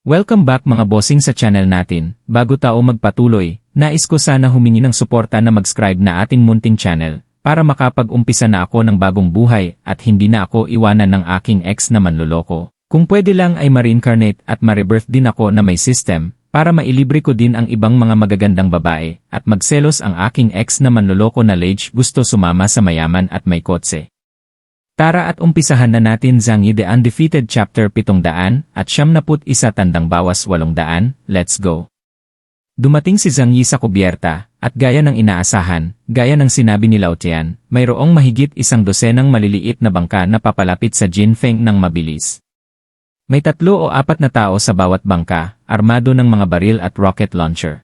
Welcome back mga bossing sa channel natin. Bago tao magpatuloy, nais ko sana humingi ng suporta na mag-subscribe na ating munting channel para makapag-umpisa na ako ng bagong buhay at hindi na ako iwanan ng aking ex na manloloko. Kung pwede lang ay ma-reincarnate at ma-rebirth din ako na may system para mailibre ko din ang ibang mga magagandang babae at magselos ang aking ex na manloloko na Lage gusto sumama sa mayaman at may kotse. Tara at umpisahan na natin Zhang Yi The Undefeated Chapter 700 at 71 tandang bawas 800, let's go. Dumating si Zhang Yi sa kubyerta, at gaya ng inaasahan, gaya ng sinabi ni Lao Tian, mayroong mahigit 100 maliliit na bangka na papalapit sa Jinfeng ng mabilis. May 3 o 4 na tao sa bawat bangka, armado ng mga baril at rocket launcher.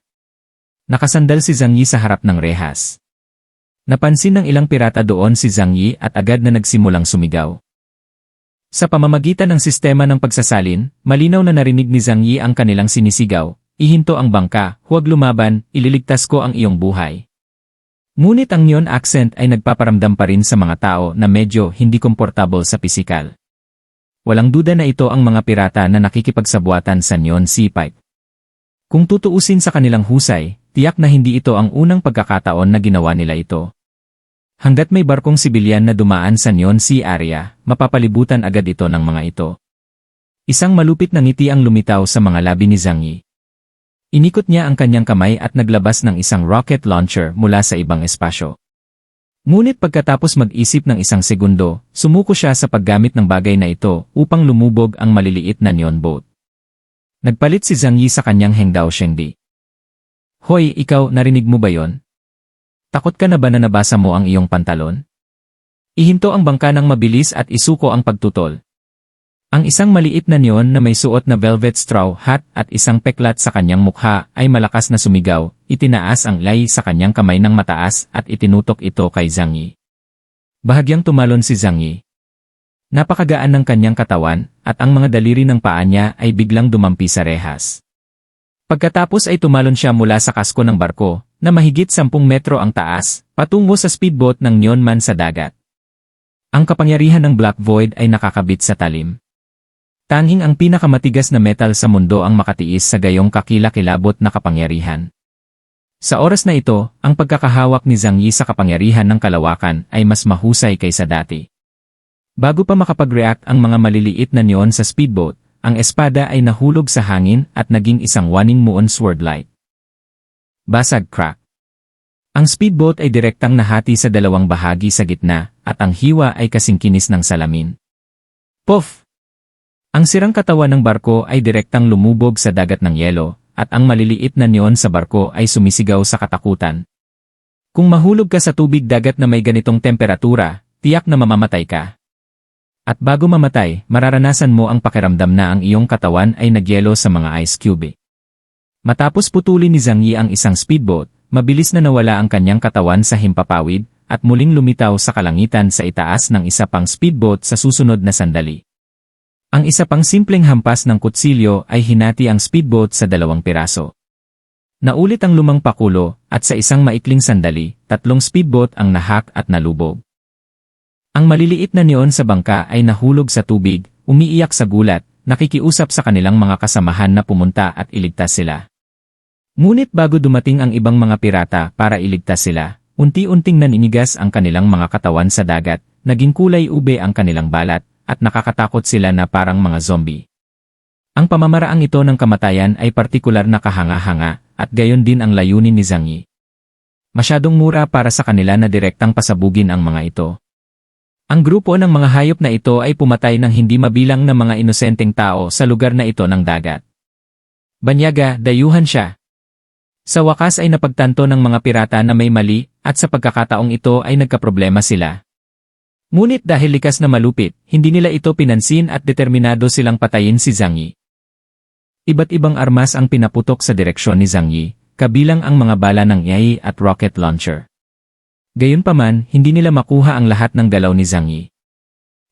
Nakasandal si Zhang Yi sa harap ng rehas. Napansin ng ilang pirata doon si Zhang Yi at agad na nagsimulang sumigaw. Sa pamamagitan ng sistema ng pagsasalin, malinaw na narinig ni Zhang Yi ang kanilang sinisigaw, "Ihinto ang bangka, huwag lumaban, ililigtas ko ang iyong buhay." Ngunit ang neon accent ay nagpaparamdam pa rin sa mga tao na medyo hindi komportable sa pisikal. Walang duda na ito ang mga pirata na nakikipagsabuatan sa neon sea pipe. Kung tutuusin sa kanilang husay, tiyak na hindi ito ang unang pagkakataon na ginawa nila ito. Hanggat may barkong sibilyan na dumaan sa Neon Sea area, mapapalibutan agad ito ng mga ito. Isang malupit na ngiti ang lumitaw sa mga labi ni Zhang Yi. Inikot niya ang kanyang kamay at naglabas ng isang rocket launcher mula sa ibang espasyo. Ngunit pagkatapos mag-isip ng isang segundo, sumuko siya sa paggamit ng bagay na ito upang lumubog ang maliliit na neon boat. Nagpalit si Zhang Yi sa kanyang Hengdao Shengdi. "Hoy, ikaw, narinig mo ba yon? Takot ka na ba na nabasa mo ang iyong pantalon? Ihinto ang bangka ng mabilis at isuko ang pagtutol." Ang isang maliit na neon na may suot na velvet straw hat at isang peklat sa kanyang mukha ay malakas na sumigaw, itinaas ang lay sa kanyang kamay ng mataas at itinutok ito kay Zhang Yi. Bahagyang tumalon si Zhang Yi. Napakagaan ng kanyang katawan at ang mga daliri ng paa niya ay biglang dumampi sa rehas. Pagkatapos ay tumalon siya mula sa kasko ng barko, na mahigit 10 metro ang taas, patungo sa speedboat ng Neon Man sa dagat. Ang kapangyarihan ng Black Void ay nakakabit sa talim. Tanging ang pinakamatigas na metal sa mundo ang makatiis sa gayong kakilakilabot na kapangyarihan. Sa oras na ito, ang pagkakahawak ni Zhang Yi sa kapangyarihan ng kalawakan ay mas mahusay kaysa dati. Bago pa makapag-react ang mga maliliit na neon sa speedboat, ang espada ay nahulog sa hangin at naging isang waning muon sword light. Basag crack. Ang speedboat ay direktang nahati sa 2 bahagi sa gitna, at ang hiwa ay kasing kinis ng salamin. Puff! Ang sirang katawan ng barko ay direktang lumubog sa dagat ng yelo, at ang maliliit na neon sa barko ay sumisigaw sa katakutan. Kung mahulog ka sa tubig dagat na may ganitong temperatura, tiyak na mamamatay ka. At bago mamatay, mararanasan mo ang pakiramdam na ang iyong katawan ay nagyelo sa mga ice cube. Matapos putulin ni Zhang Yi ang isang speedboat, mabilis na nawala ang kanyang katawan sa himpapawid at muling lumitaw sa kalangitan sa itaas ng isa pang speedboat sa susunod na sandali. Ang isa pang simpleng hampas ng kutsilyo ay hinati ang speedboat sa 2 piraso. Naulit ang lumang pakulo at sa isang maikling sandali, 3 speedboat ang nahak at nalubog. Ang maliliit na neon sa bangka ay nahulog sa tubig, umiiyak sa gulat, nakikiusap sa kanilang mga kasamahan na pumunta at iligtas sila. Ngunit bago dumating ang ibang mga pirata para iligtas sila, unti-unting naninigas ang kanilang mga katawan sa dagat, naging kulay ube ang kanilang balat, at nakakatakot sila na parang mga zombie. Ang pamamaraang ito ng kamatayan ay partikular na kahanga-hanga, at gayon din ang layunin ni Zhang Yi. Masyadong mura para sa kanila na direktang pasabugin ang mga ito. Ang grupo ng mga hayop na ito ay pumatay ng hindi mabilang na mga inosenteng tao sa lugar na ito ng dagat. Banyaga, dayuhan siya. Sa wakas ay napagtanto ng mga pirata na may mali, at sa pagkakataong ito ay nagkaproblema sila. Ngunit dahil likas na malupit, hindi nila ito pinansin at determinado silang patayin si Zhang Yi. Iba't ibang armas ang pinaputok sa direksyon ni Zhang Yi, kabilang ang mga bala ng yai at rocket launcher. Gayunpaman, hindi nila makuha ang lahat ng galaw ni Zhang Yi.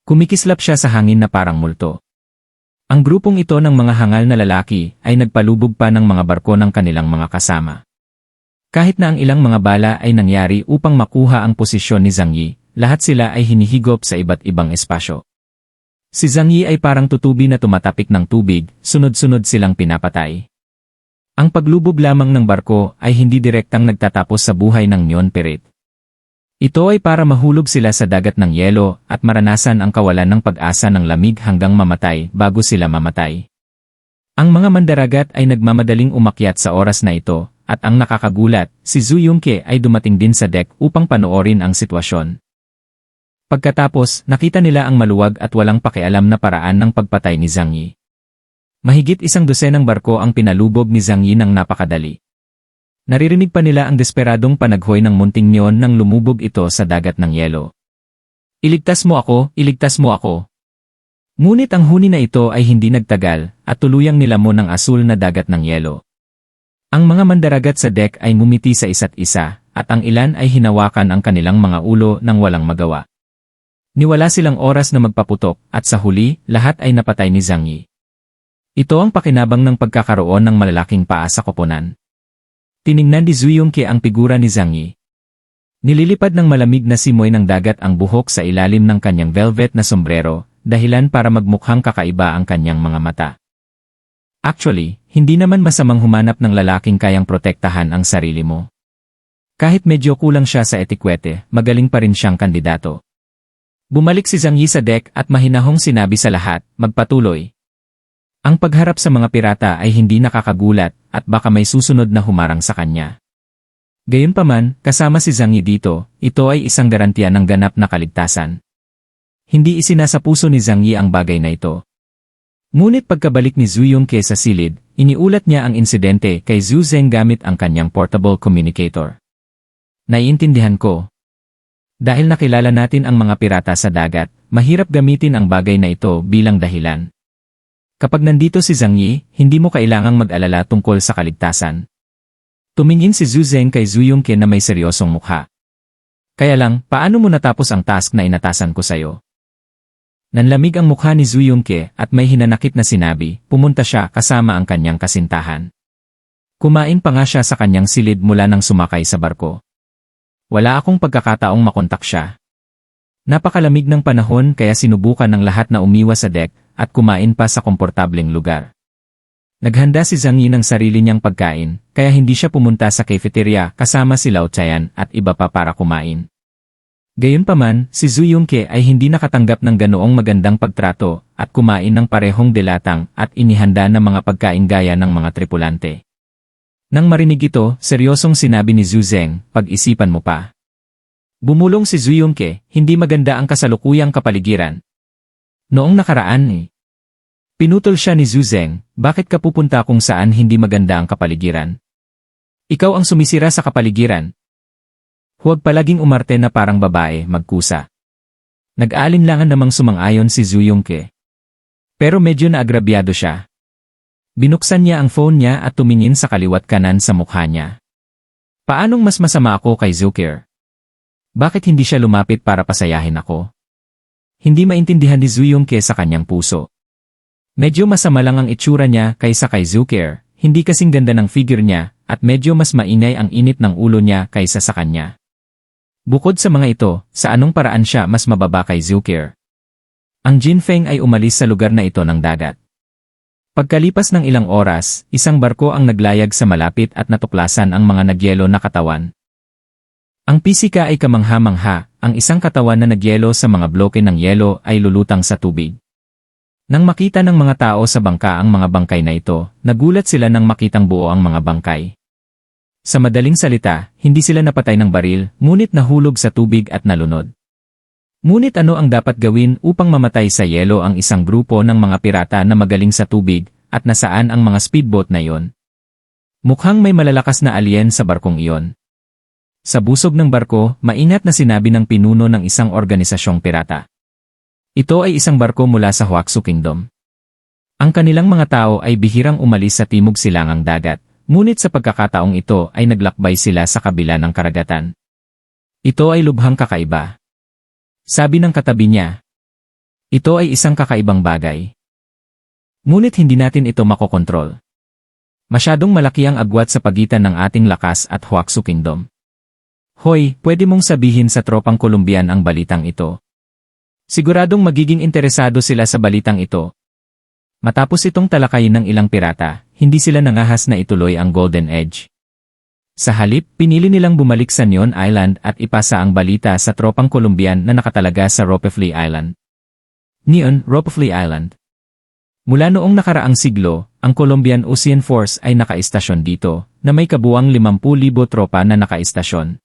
Kumikislap siya sa hangin na parang multo. Ang grupong ito ng mga hangal na lalaki ay nagpalubog pa ng mga barko ng kanilang mga kasama. Kahit na ang ilang mga bala ay nangyari upang makuha ang posisyon ni Zhang Yi, lahat sila ay hinihigop sa iba't ibang espasyo. Si Zhang Yi ay parang tutubi na tumatapik ng tubig, sunod-sunod silang pinapatay. Ang paglubog lamang ng barko ay hindi direktang nagtatapos sa buhay ng Neon Pirate. Ito ay para mahulog sila sa dagat ng yelo at maranasan ang kawalan ng pag-asa ng lamig hanggang mamatay bago sila mamatay. Ang mga mandaragat ay nagmamadaling umakyat sa oras na ito, at ang nakakagulat, si Zhu Yongke ay dumating din sa deck upang panoorin ang sitwasyon. Pagkatapos, nakita nila ang maluwag at walang pakialam na paraan ng pagpatay ni Zhang Yi. Mahigit 100 barko ang pinalubog ni Zhang Yi ng napakadali. Naririnig pa nila ang desperadong panaghoy ng munting neon nang lumubog ito sa dagat ng yelo. Iligtas mo ako, iligtas mo ako. Ngunit ang huni na ito ay hindi nagtagal at tuluyang nilamon ng asul na dagat ng yelo. Ang mga mandaragat sa deck ay ngumiti sa isa't isa at ang ilan ay hinawakan ang kanilang mga ulo nang walang magawa. Niwala silang oras na magpaputok at sa huli, lahat ay napatay ni Zhang Yi. Ito ang pakinabang ng pagkakaroon ng malalaking paa sa koponan. Tiningnan ni Zhu Yongke ang figura ni Zhang Yi. Nililipad ng malamig na simoy ng dagat ang buhok sa ilalim ng kanyang velvet na sombrero, dahilan para magmukhang kakaiba ang kanyang mga mata. Actually, hindi naman masamang humanap ng lalaking kayang protektahan ang sarili mo. Kahit medyo kulang siya sa etikwete, magaling pa rin siyang kandidato. Bumalik si Zhang Yi sa deck at mahinahong sinabi sa lahat, magpatuloy. Ang pagharap sa mga pirata ay hindi nakakagulat at baka may susunod na humarang sa kanya. Gayunpaman, kasama si Zhang Yi dito, ito ay isang garantiya ng ganap na kaligtasan. Hindi isinasa puso ni Zhang Yi ang bagay na ito. Ngunit pagkabalik ni Zhu Yongke sa silid, iniulat niya ang insidente kay Zhu Zeng gamit ang kanyang portable communicator. Naiintindihan ko. Dahil nakilala natin ang mga pirata sa dagat, mahirap gamitin ang bagay na ito bilang dahilan. Kapag nandito si Zhang Yi, hindi mo kailangang mag-alala tungkol sa kaligtasan. Tumingin si Zhu Zeng kay Zhu Yongke na may seryosong mukha. Kaya lang, paano mo natapos ang task na inatasan ko sa'yo? Nanlamig ang mukha ni Zhu Yongke at may hinanakit na sinabi, pumunta siya kasama ang kanyang kasintahan. Kumain pa nga siya sa kanyang silid mula nang sumakay sa barko. Wala akong pagkakataong makontak siya. Napakalamig ng panahon kaya sinubukan ng lahat na umiwas sa deck at kumain pa sa komportableng lugar. Naghanda si Zhang Yi ng sarili niyang pagkain, kaya hindi siya pumunta sa cafeteria kasama si Lao Chayan at iba pa para kumain. Gayunpaman, si Zhu Yongke ay hindi nakatanggap ng ganoong magandang pagtrato at kumain ng parehong dilatang at inihanda ng mga pagkain gaya ng mga tripulante. Nang marinig ito, seryosong sinabi ni Zhu Zeng, pag-isipan mo pa. Bumulong si Zhu Yongke, hindi maganda ang kasalukuyang kapaligiran. Noong nakaraan pinutol siya ni Zhu Zeng, bakit ka pupunta kung saan hindi maganda ang kapaligiran? Ikaw ang sumisira sa kapaligiran. Huwag palaging umarte na parang babae, magkusa. Nag-aalinlangan namang sumang-ayon si Zhu Yongke. Pero medyo naagrabyado siya. Binuksan niya ang phone niya at tumingin sa kaliwat kanan sa mukha niya. Paanong mas masama ako kay Zucker? Bakit hindi siya lumapit para pasayahin ako? Hindi maintindihan ni Zhu Yongke sa kanyang puso. Medyo masama lang ang itsura niya kaysa kay Zucker, hindi kasing ganda ng figure niya, at medyo mas maingay ang init ng ulo niya kaysa sa kanya. Bukod sa mga ito, sa anong paraan siya mas mababa kay Zucker? Ang Jinfeng ay umalis sa lugar na ito ng dagat. Pagkalipas ng ilang oras, isang barko ang naglayag sa malapit at natuklasan ang mga nagyelo na katawan. Ang pisika ay kamangha-mangha, ang isang katawan na nagyelo sa mga bloke ng yelo ay lulutang sa tubig. Nang makita ng mga tao sa bangka ang mga bangkay na ito, nagulat sila nang makitang buo ang mga bangkay. Sa madaling salita, hindi sila napatay ng baril, ngunit nahulog sa tubig at nalunod. Ngunit ano ang dapat gawin upang mamatay sa yelo ang isang grupo ng mga pirata na magaling sa tubig, at nasaan ang mga speedboat na iyon? Mukhang may malalakas na alien sa barkong iyon. Sa busog ng barko, maingat na sinabi ng pinuno ng isang organisasyong pirata. Ito ay isang barko mula sa Huaxu Kingdom. Ang kanilang mga tao ay bihirang umalis sa timog silangang dagat, ngunit sa pagkakataong ito ay naglakbay sila sa kabila ng karagatan. Ito ay lubhang kakaiba. Sabi ng katabi niya. Ito ay isang kakaibang bagay. Ngunit hindi natin ito makokontrol. Masyadong malaki ang agwat sa pagitan ng ating lakas at Huaxu Kingdom. Hoy, pwede mong sabihin sa tropang Colombian ang balitang ito. Siguradong magiging interesado sila sa balitang ito. Matapos itong talakayin ng ilang pirata, hindi sila nangahas na ituloy ang Golden Edge. Sa halip, pinili nilang bumalik sa Neon Island at ipasa ang balita sa tropang Colombian na nakatalaga sa Ropefli Island. Neon, Ropefli Island. Mula noong nakaraang siglo, ang Colombian Ocean Force ay nakaistasyon dito, na may kabuuang 50,000 tropa na nakaistasyon.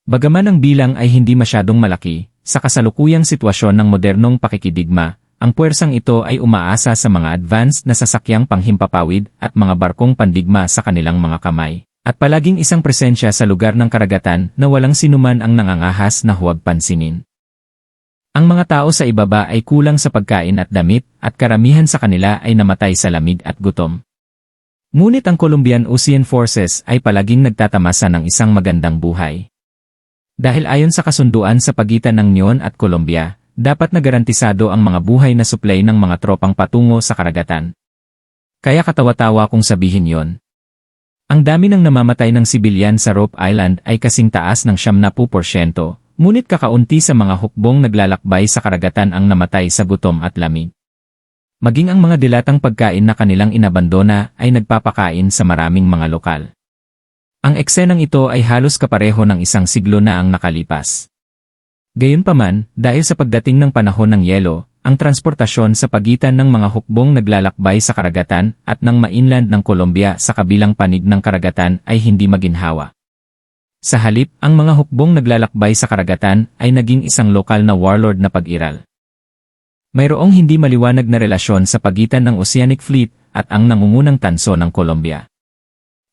Bagaman ang bilang ay hindi masyadong malaki, sa kasalukuyang sitwasyon ng modernong pakikidigma, ang puwersang ito ay umaasa sa mga advanced na sasakyang panghimpapawid at mga barkong pandigma sa kanilang mga kamay. At palaging isang presensya sa lugar ng karagatan na walang sinuman ang nangangahas na huwag pansinin. Ang mga tao sa ibaba ay kulang sa pagkain at damit at karamihan sa kanila ay namatay sa lamig at gutom. Ngunit ang Colombian Ocean Forces ay palaging nagtatamasa ng isang magandang buhay. Dahil ayon sa kasunduan sa pagitan ng Neon at Colombia, dapat na garantisado ang mga buhay na supply ng mga tropang patungo sa karagatan. Kaya katawa-tawa kung sabihin yon. Ang dami ng namamatay ng sibilyan sa Rope Island ay kasing taas ng 70%, ngunit kakaunti sa mga hukbong naglalakbay sa karagatan ang namatay sa gutom at lamig. Maging ang mga dilatang pagkain na kanilang inabandona ay nagpapakain sa maraming mga lokal. Ang eksenang ito ay halos kapareho ng isang siglo na ang nakalipas. Gayunpaman, dahil sa pagdating ng panahon ng yelo, ang transportasyon sa pagitan ng mga hukbong naglalakbay sa karagatan at ng mainland ng Colombia sa kabilang panig ng karagatan ay hindi maginhawa. Sa halip, ang mga hukbong naglalakbay sa karagatan ay naging isang lokal na warlord na pag-iral. Mayroong hindi maliwanag na relasyon sa pagitan ng Oceanic Fleet at ang nangungunang tanso ng Colombia.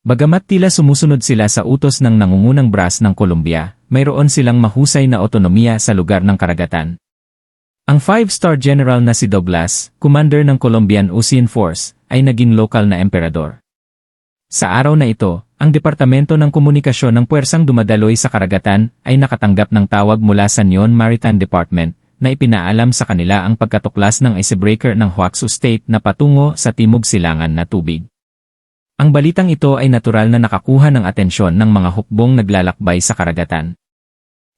Bagamat tila sumusunod sila sa utos ng nangungunang brass ng Colombia, mayroon silang mahusay na otonomiya sa lugar ng karagatan. Ang 5-star general na si Douglas, commander ng Colombian Ocean Force, ay naging lokal na emperador. Sa araw na ito, ang Departamento ng Komunikasyon ng Puwersang Dumadaloy sa Karagatan ay nakatanggap ng tawag mula sa Neon Maritime Department na ipinaalam sa kanila ang pagkatuklas ng icebreaker ng Huaxu State na patungo sa timog silangan na tubig. Ang balitang ito ay natural na nakakuha ng atensyon ng mga hukbong naglalakbay sa karagatan.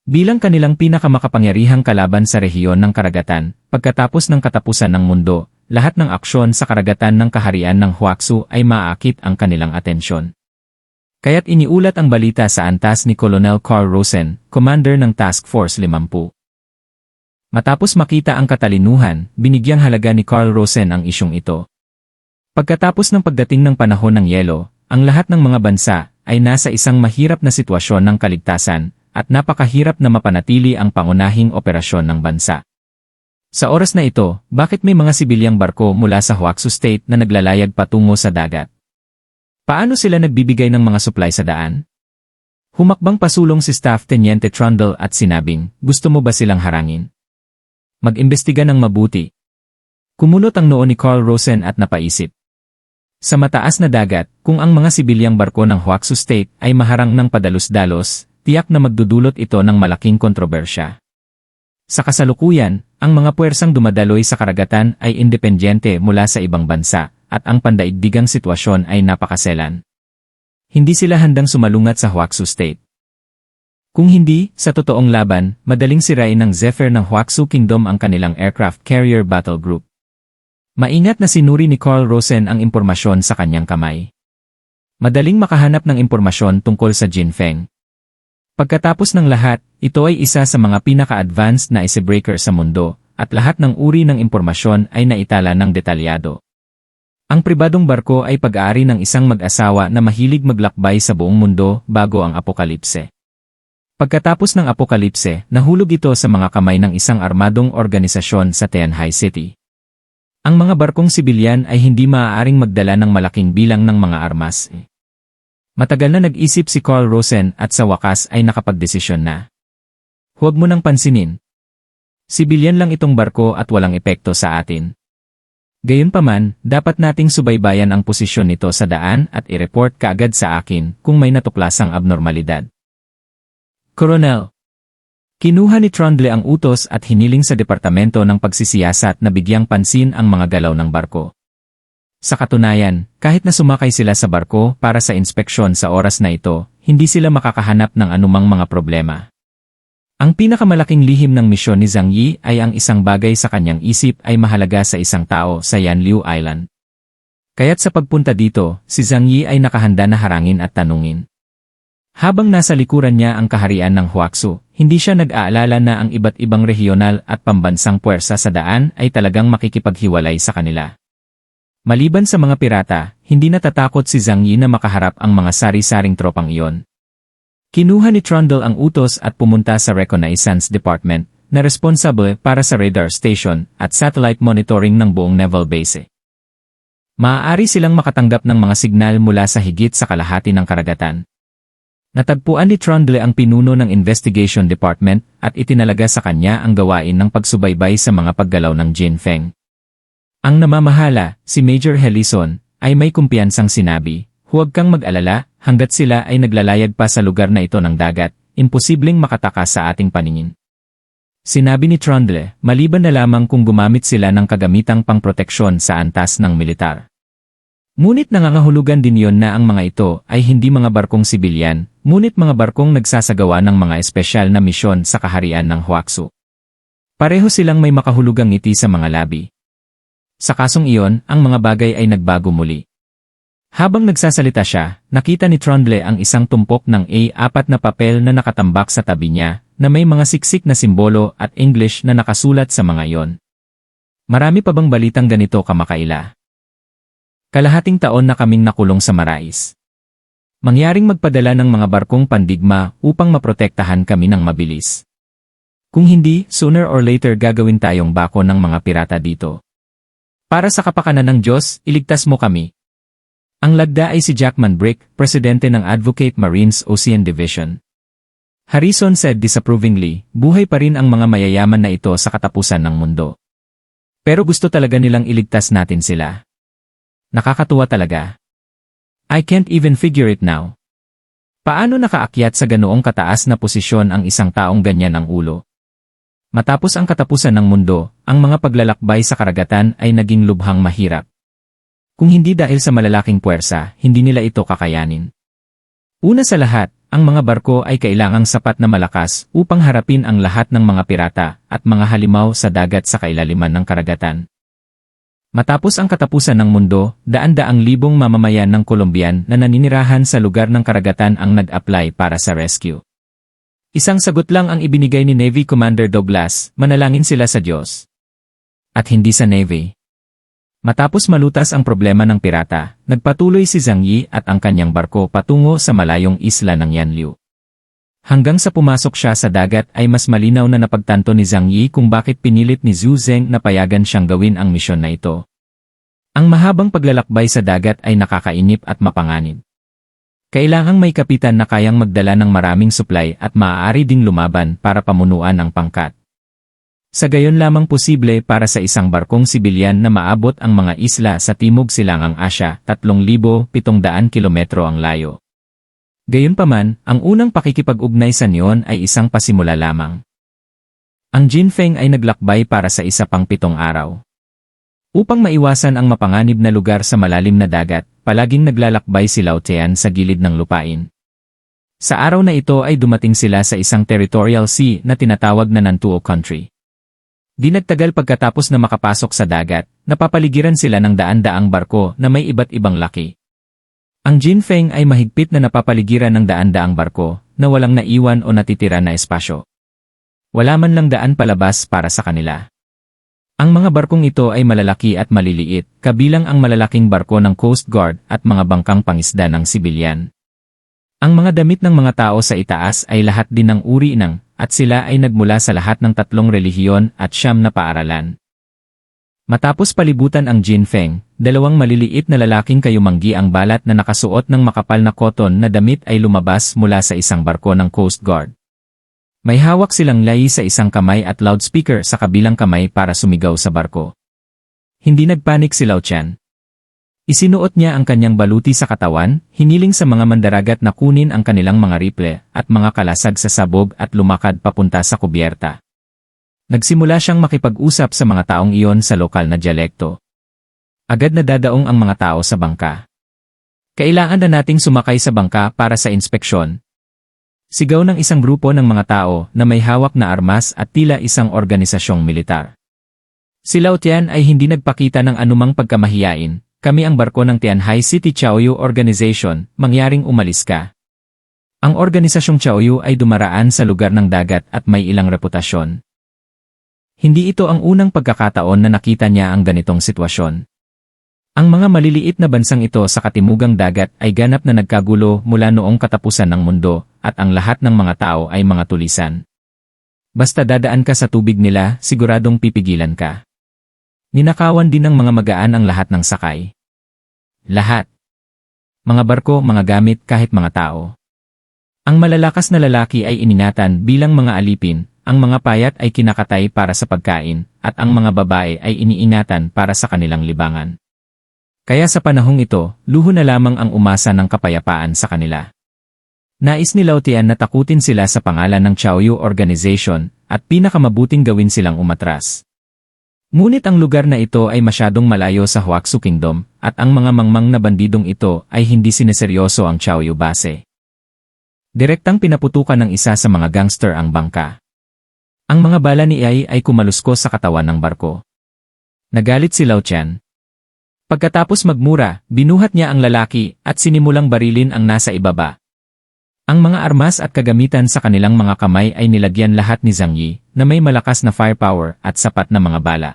Bilang kanilang pinakamakapangyarihang kalaban sa rehiyon ng karagatan, pagkatapos ng katapusan ng mundo, lahat ng aksyon sa karagatan ng kaharian ng Huaxu ay maaakit ang kanilang atensyon. Kaya't iniulat ang balita sa antas ni Colonel Carl Rosen, commander ng Task Force 50. Matapos makita ang katalinuhan, binigyang halaga ni Carl Rosen ang isyong ito. Pagkatapos ng pagdating ng panahon ng yelo, ang lahat ng mga bansa ay nasa isang mahirap na sitwasyon ng kaligtasan, at napakahirap na mapanatili ang pangunahing operasyon ng bansa. Sa oras na ito, bakit may mga sibilyang barko mula sa Huaxu State na naglalayag patungo sa dagat? Paano sila nagbibigay ng mga supply sa daan? Humakbang pasulong si Staff Teniente Trundle at sinabing, gusto mo ba silang harangin? Mag-imbestiga ng mabuti. Kumunot ang noo ni Carl Rosen at napaisip. Sa mataas na dagat, kung ang mga sibilyang barko ng Huaxu State ay maharang ng padalos-dalos, tiyak na magdudulot ito ng malaking kontrobersya. Sa kasalukuyan, ang mga puwersang dumadaloy sa karagatan ay independyente mula sa ibang bansa, at ang pandaigdigang sitwasyon ay napakaselan. Hindi sila handang sumalungat sa Huaxu State. Kung hindi, sa totoong laban, madaling sirain ng Zephyr ng Huaxu Kingdom ang kanilang aircraft carrier battle group. Maingat na sinuri ni Carl Rosen ang impormasyon sa kanyang kamay. Madaling makahanap ng impormasyon tungkol sa Jinfeng. Pagkatapos ng lahat, ito ay isa sa mga pinaka-advanced na icebreaker sa mundo, at lahat ng uri ng impormasyon ay naitala ng detalyado. Ang pribadong barko ay pag-aari ng isang mag-asawa na mahilig maglakbay sa buong mundo bago ang apokalipse. Pagkatapos ng apokalipse, nahulog ito sa mga kamay ng isang armadong organisasyon sa Tianjin City. Ang mga barkong sibilyan ay hindi maaaring magdala ng malaking bilang ng mga armas. Matagal na nag-isip si Carl Rosen at sa wakas ay nakapagdesisyon na. Huwag mo nang pansinin. Sibilyan lang itong barko at walang epekto sa atin. Gayunpaman, dapat nating subaybayan ang posisyon nito sa daan at i-report kaagad sa akin kung may natuklasang abnormalidad. Colonel. Kinuha ni Trundle ang utos at hiniling sa Departamento ng Pagsisiyasat na bigyang pansin ang mga galaw ng barko. Sa katunayan, kahit na sumakay sila sa barko para sa inspeksyon sa oras na ito, hindi sila makakahanap ng anumang mga problema. Ang pinakamalaking lihim ng misyon ni Zhang Yi ay ang isang bagay sa kanyang isip ay mahalaga sa isang tao sa Yanliu Island. Kaya't sa pagpunta dito, si Zhang Yi ay nakahanda na harangin at tanungin. Habang nasa likuran niya ang kaharian ng Huaxu, hindi siya nag-aalala na ang iba't ibang regional at pambansang puwersa sa daan ay talagang makikipaghiwalay sa kanila. Maliban sa mga pirata, hindi natatakot si Zhang Yi na makaharap ang mga sari-saring tropang iyon. Kinuha ni Trundle ang utos at pumunta sa Reconnaissance Department, na responsable para sa radar station at satellite monitoring ng buong naval base. Maaari silang makatanggap ng mga signal mula sa higit sa kalahati ng karagatan. Natagpuan ni Trundle ang pinuno ng Investigation Department at itinalaga sa kanya ang gawain ng pagsubaybay sa mga paggalaw ng Jin Feng. Ang namamahala, si Major Helison, ay may kumpiyansang sinabi, "Huwag kang mag-alala, hanggat sila ay naglalayag pa sa lugar na ito ng dagat, imposibleng makatakas sa ating paningin." Sinabi ni Trundle, maliban na lamang kung gumamit sila ng kagamitang pangproteksyon sa antas ng militar. Ngunit nangangahulugan din yon na ang mga ito ay hindi mga barkong sibilyan, ngunit mga barkong nagsasagawa ng mga espesyal na misyon sa kaharian ng Huaxu. Pareho silang may makahulugang ngiti sa mga labi. Sa kasong iyon, ang mga bagay ay nagbago muli. Habang nagsasalita siya, nakita ni Trundle ang isang tumpok ng A4 na papel na nakatambak sa tabi niya, na may mga siksik na simbolo at English na nakasulat sa mga iyon. Marami pa bang balitang ganito kamakaila? Kalahating taon na kaming nakulong sa Marais. Mangyaring magpadala ng mga barkong pandigma upang maprotektahan kami ng mabilis. Kung hindi, sooner or later gagawin tayong bako ng mga pirata dito. Para sa kapakanan ng Diyos, iligtas mo kami. Ang lagda ay si Jackman Brick, presidente ng Advocate Marines Ocean Division. Harrison said disapprovingly, buhay pa rin ang mga mayayaman na ito sa katapusan ng mundo. Pero gusto talaga nilang iligtas natin sila. Nakakatuwa talaga. I can't even figure it now. Paano nakaakyat sa ganoong kataas na posisyon ang isang taong ganyan ang ulo? Matapos ang katapusan ng mundo, ang mga paglalakbay sa karagatan ay naging lubhang mahirap. Kung hindi dahil sa malalaking puwersa, hindi nila ito kakayanin. Una sa lahat, ang mga barko ay kailangang sapat na malakas upang harapin ang lahat ng mga pirata at mga halimaw sa dagat sa kailaliman ng karagatan. Matapos ang katapusan ng mundo, daan-daang libong mamamayan ng Colombian na naninirahan sa lugar ng karagatan ang nag-apply para sa rescue. Isang sagot lang ang ibinigay ni Navy Commander Douglas, manalangin sila sa Diyos. At hindi sa Navy. Matapos malutas ang problema ng pirata, nagpatuloy si Zhang Yi at ang kanyang barko patungo sa malayong isla ng Yanliu. Hanggang sa pumasok siya sa dagat ay mas malinaw na napagtanto ni Zhang Yi kung bakit pinilit ni Zhu Zeng na payagan siyang gawin ang misyon na ito. Ang mahabang paglalakbay sa dagat ay nakakainip at mapanganib. Kailangang may kapitan na kayang magdala ng maraming supply at maaari ding lumaban para pamunuan ang pangkat. Sa gayon lamang posible para sa isang barkong sibilyan na maabot ang mga isla sa Timog Silangang Asya, 3,700 kilometro ang layo. Gayunpaman, ang unang pakikipag-ugnay sa Neon ay isang pasimula lamang. Ang Jin Feng ay naglakbay para sa isa pang 7 araw. Upang maiwasan ang mapanganib na lugar sa malalim na dagat, palaging naglalakbay si Lao Tian sa gilid ng lupain. Sa araw na ito ay dumating sila sa isang territorial sea na tinatawag na Nantuo Country. Di nagtagal pagkatapos na makapasok sa dagat, napapaligiran sila ng daan-daang barko na may iba't ibang laki. Ang Jin Feng ay mahigpit na napapaligiran ng daan-daang barko na walang naiwan o natitira na espasyo. Wala man lang daan palabas para sa kanila. Ang mga barkong ito ay malalaki at maliliit, kabilang ang malalaking barko ng Coast Guard at mga bangkang pangisda ng sibilyan. Ang mga damit ng mga tao sa itaas ay lahat din ng uri ng, at sila ay nagmula sa lahat ng 3 relihiyon at 9 na paaralan. Matapos palibutan ang Jin Feng, 2 maliliit na lalaking kayumanggi ang balat na nakasuot ng makapal na koton na damit ay lumabas mula sa isang barko ng Coast Guard. May hawak silang layi sa isang kamay at loudspeaker sa kabilang kamay para sumigaw sa barko. Hindi nagpanik si Lao Tian. Isinuot niya ang kanyang baluti sa katawan, hiniling sa mga mandaragat na kunin ang kanilang mga rifle at mga kalasag sa sabog at lumakad papunta sa kubyerta. Nagsimula siyang makipag-usap sa mga taong iyon sa lokal na dialekto. Agad na dadaong ang mga tao sa bangka. Kailangan na nating sumakay sa bangka para sa inspeksyon. Sigaw ng isang grupo ng mga tao na may hawak na armas at tila isang organisasyong militar. Si Lao Tian ay hindi nagpakita ng anumang pagkamahiyain. Kami ang barko ng Tianhai City Chaoyu Organization, mangyaring umalis ka. Ang organisasyong Chaoyu ay dumaraan sa lugar ng dagat at may ilang reputasyon. Hindi ito ang unang pagkakataon na nakita niya ang ganitong sitwasyon. Ang mga maliliit na bansang ito sa katimugang dagat ay ganap na nagkagulo mula noong katapusan ng mundo, at ang lahat ng mga tao ay mga tulisan. Basta dadaan ka sa tubig nila, siguradong pipigilan ka. Ninakawan din ng mga magaan ang lahat ng sakay. Lahat. Mga barko, mga gamit, kahit mga tao. Ang malalakas na lalaki ay ininatan bilang mga alipin, ang mga payat ay kinakatay para sa pagkain, at ang mga babae ay iniingatan para sa kanilang libangan. Kaya sa panahong ito, luho na lamang ang umasa ng kapayapaan sa kanila. Nais ni Lao Tian na takutin sila sa pangalan ng Chaoyu Organization, at pinakamabuting gawin silang umatras. Ngunit ang lugar na ito ay masyadong malayo sa Huaxu Kingdom, at ang mga mangmang na bandidong ito ay hindi sineseryoso ang Chaoyu Base. Direktang pinaputukan ng isa sa mga gangster ang bangka. Ang mga bala ni Ai ay kumaluskos sa katawan ng barko. Nagalit si Lao Tian. Pagkatapos magmura, binuhat niya ang lalaki at sinimulang barilin ang nasa ibaba. Ang mga armas at kagamitan sa kanilang mga kamay ay nilagyan lahat ni Zhang Yi na may malakas na firepower at sapat na mga bala.